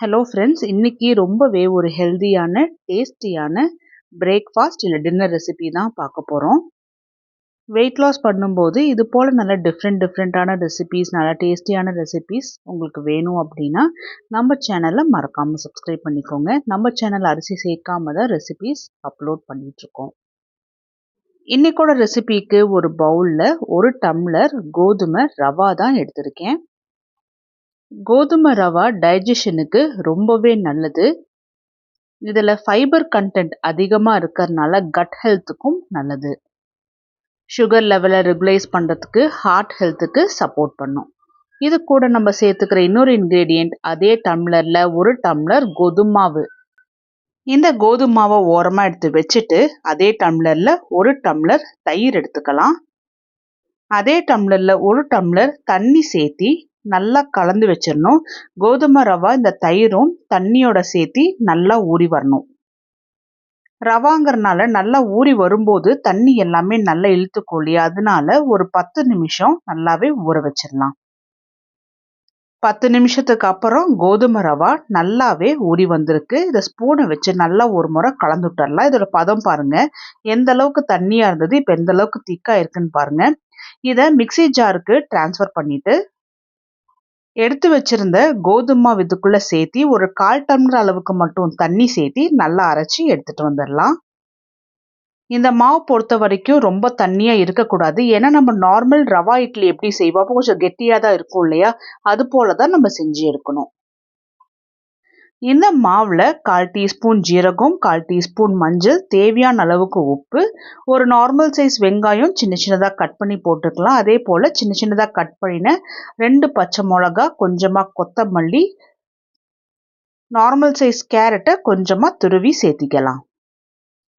Hello friends, இன்னைக்கு ரொம்பவே ஒரு ஹெல்தியான டேஸ்டியான பிரேக்ஃபாஸ்ட் இல்லை டின்னர் ரெசிபி தான் பார்க்க போகிறோம். வெயிட் லாஸ் பண்ணும்போது இது போல் நல்ல டிஃப்ரெண்ட்டான ரெசிபீஸ், நல்லா டேஸ்டியான ரெசிபீஸ் உங்களுக்கு வேணும் அப்படின்னா நம்ம சேனலை மறக்காமல் சப்ஸ்கிரைப் பண்ணிக்கோங்க. நம்ம சேனல் அரிசி சேர்க்காம தான் ரெசிபீஸ் அப்லோட் பண்ணிகிட்ருக்கோம். இன்றைக்கோட ரெசிபிக்கு ஒரு பவுலில் 1 டம்ளர் கோதுமை ரவா தான் எடுத்திருக்கேன். கோதுமை ரவா டைஜஷனுக்கு ரொம்பவே நல்லது. இதில் ஃபைபர் கண்டென்ட் அதிகமாக இருக்கிறதுனால கட் ஹெல்த்துக்கும் நல்லது. சுகர் லெவலை ரெகுலைஸ் பண்ணுறதுக்கு, ஹார்ட் ஹெல்த்துக்கு சப்போர்ட் பண்ணும். இது கூட நம்ம சேர்த்துக்கிற இன்னொரு இன்க்ரீடியண்ட் அதே டம்ளரில் 1 டம்ளர் கோதுமாவு. இந்த கோதுமாவை ஓரமாக எடுத்து வச்சுட்டு அதே டம்ளரில் 1 டம்ளர் தயிர் எடுத்துக்கலாம். அதே டம்ளரில் 1 டம்ளர் தண்ணி சேர்த்தி நல்லா கலந்து வச்சிடணும். கோதுமை ரவா இந்த தயிரும் தண்ணியோட சேர்த்தி நல்லா ஊறி வரணும். ரவாங்கிறனால நல்லா ஊறி வரும்போது தண்ணி எல்லாமே நல்லா இழுத்துக்கும் இல்லையா, அதனால ஒரு 10 நிமிஷம் நல்லாவே ஊற வச்சிடலாம். 10 நிமிஷத்துக்கு அப்புறம் கோதுமை ரவா நல்லாவே ஊறி வந்திருக்கு. இதை ஸ்பூனை வச்சு நல்லா ஒரு முறை கலந்து விட்டுறலாம். இதோட பதம் பாருங்க, எந்த அளவுக்கு தண்ணியா இருந்தது, இப்போ எந்த அளவுக்கு திக்கா இருக்குன்னு பாருங்க. இதை மிக்சி ஜாருக்கு டிரான்ஸ்ஃபர் பண்ணிட்டு எடுத்து வச்சிருந்த கோதுமை இதுக்குள்ள சேர்த்தி ஒரு 1/4 டம்ளர் அளவுக்கு மட்டும் தண்ணி சேர்த்தி நல்லா அரைச்சி எடுத்துட்டு வந்துடலாம். இந்த மாவு பொறுத்த வரைக்கும் ரொம்ப தண்ணியா இருக்கக்கூடாது. ஏன்னா நம்ம நார்மல் ரவா இட்லி எப்படி செய்வோம், அப்போ கொஞ்சம் கெட்டியா தான் இருக்கும் இல்லையா, அது போல தான் நம்ம செஞ்சு எடுக்கணும். இந்த மாவில் 1/4 டீஸ்பூன் ஜீரகம், 1/4 டீஸ்பூன் மஞ்சள், தேவையான அளவுக்கு உப்பு, ஒரு நார்மல் சைஸ் வெங்காயம் சின்ன சின்னதாக கட் பண்ணி போட்டுக்கலாம். அதே போல் சின்ன சின்னதாக கட் பண்ணின 2 பச்சை மிளகா, கொஞ்சமாக கொத்தமல்லி, நார்மல் சைஸ் கேரட்டை கொஞ்சமாக துருவி சேர்த்திக்கலாம்.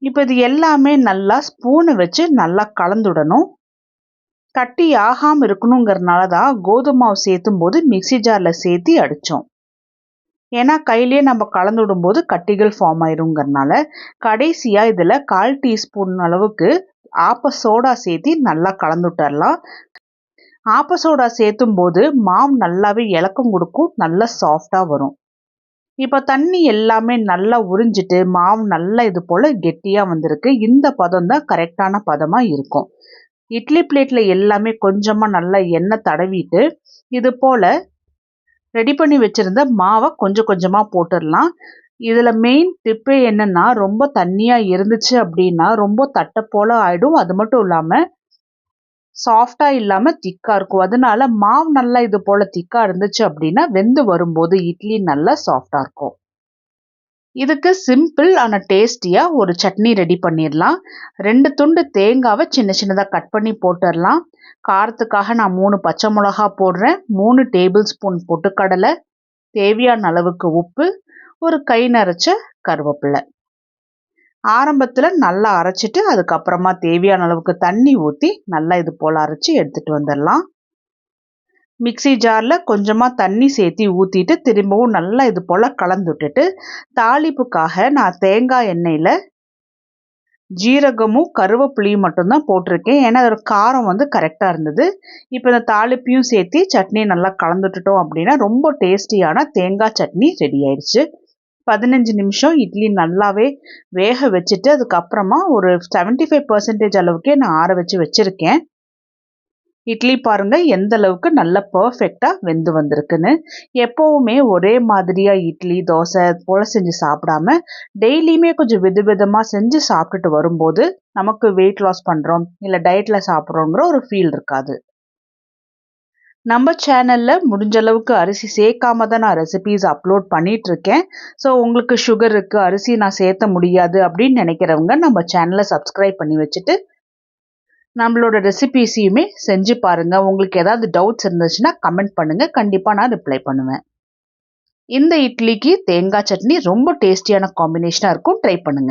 இப்போ இது எல்லாமே நல்லா ஸ்பூனை வச்சு நல்லா கலந்துடணும். கட்டி ஆகாமல் இருக்கணுங்கிறதுனால தான் கோதுமாவை சேர்த்தும் போது மிக்சி ஜாரில் சேர்த்தி அடித்தோம். ஏன்னா கையிலேயே நம்ம கலந்து விடும்போது கட்டிகள் ஃபார்ம் ஆயிருங்கிறதுனால. கடைசியாக இதில் 1/4 டீஸ்பூன் அளவுக்கு ஆப்ப சோடா சேர்த்தி நல்லா கலந்து விட்டுறலாம். ஆப்ப சோடா சேர்த்தும் போது மாவு நல்லாவே இலக்கம் கொடுக்கும், நல்லா சாஃப்டாக வரும். இப்போ தண்ணி எல்லாமே நல்லா உறிஞ்சிட்டு மாவு நல்லா இது போல் கெட்டியாக வந்திருக்கு. இந்த பதம் தான் கரெக்டான பதமாக இருக்கும். இட்லி பிளேட்டில் எல்லாமே கொஞ்சமாக நல்லா எண்ணெய் தடவிட்டு இது போல் ரெடி பண்ணி வச்சுருந்த மாவை கொஞ்சம் கொஞ்சமாக போட்டுடலாம். இதில் மெயின் டிப்பே என்னென்னா, ரொம்ப தண்ணியாக இருந்துச்சு அப்படின்னா ரொம்ப தட்டை போல் ஆகிடும். அது மட்டும் இல்லாமல் சாஃப்டாக இல்லாமல் திக்காக இருக்கும். அதனால மாவு நல்லா இது போல் திக்காக இருந்துச்சு அப்படின்னா வெந்து வரும்போது இட்லி நல்லா சாஃப்டாக இருக்கும். இதுக்கு சிம்பிள் ஆனால் டேஸ்டியாக ஒரு சட்னி ரெடி பண்ணிடலாம். 2 துண்டு தேங்காவை சின்ன சின்னதாக கட் பண்ணி போட்டுடலாம். காரத்துக்காக நான் 3 பச்சை மிளகா போடுறேன், 3 டேபிள் ஸ்பூன் பொட்டுக்கடலை, தேவையான அளவுக்கு உப்பு, ஒரு கை நரைச்ச கருவேப்பிலை. ஆரம்பத்தில் நல்லா அரைச்சிட்டு அதுக்கப்புறமா தேவையான அளவுக்கு தண்ணி ஊற்றி நல்லா இது போல் அரைச்சி எடுத்துகிட்டு வந்துடலாம். மிக்சி ஜாரில் கொஞ்சமாக தண்ணி சேர்த்தி ஊற்றிட்டு திரும்பவும் நல்லா இது போல் கலந்து விட்டுட்டு தாளிப்புக்காக நான் தேங்காய் எண்ணெயில் ஜீரகமும் கருவேப்பிலையும் மட்டும்தான் போட்டிருக்கேன். ஏன்னா அதோட காரம் கரெக்டாக இருந்தது. இப்போ இந்த தாளிப்பையும் சேர்த்து சட்னியை நல்லா கலந்துட்டுட்டோம் அப்படின்னா ரொம்ப டேஸ்டியான தேங்காய் சட்னி ரெடி ஆயிடுச்சு. 15 நிமிஷம் இட்லி நல்லாவே வேக வச்சுட்டு அதுக்கப்புறமா ஒரு 75% அளவுக்கே நான் ஆற வச்சு வச்சுருக்கேன். இட்லி பாருங்கள் எந்த அளவுக்கு நல்லா பர்ஃபெக்டாக வெந்து வந்திருக்குன்னு. எப்போவுமே ஒரே மாதிரியாக இட்லி தோசை போல் செஞ்சு சாப்பிடாம டெய்லியுமே கொஞ்சம் விதவிதமாக செஞ்சு சாப்பிட்டுட்டு வரும்போது நமக்கு வெயிட் லாஸ் பண்ணுறோம் இல்லை டயட்டில் சாப்பிட்றோங்கிற ஒரு ஃபீல் இருக்காது. நம்ம சேனலில் முடிஞ்ச அளவுக்கு அரிசி சேர்க்காம தான் நான் ரெசிபீஸ் அப்லோட் பண்ணிகிட்ருக்கேன். ஸோ உங்களுக்கு சுகர் இருக்குது, அரிசி நான் சேர்த்த முடியாது அப்படின்னு நினைக்கிறவங்க நம்ம சேனலை சப்ஸ்கிரைப் பண்ணி வச்சுட்டு நம்மளோட ரெசிபீஸையுமே செஞ்சு பாருங்கள். உங்களுக்கு ஏதாவது டவுட்ஸ் இருந்துச்சுன்னா கமெண்ட் பண்ணுங்கள், கண்டிப்பாக நான் ரிப்ளை பண்ணுவேன். இந்த இட்லிக்கு தேங்காய் சட்னி ரொம்ப டேஸ்டியான காம்பினேஷனாக இருக்கும், ட்ரை பண்ணுங்கள்.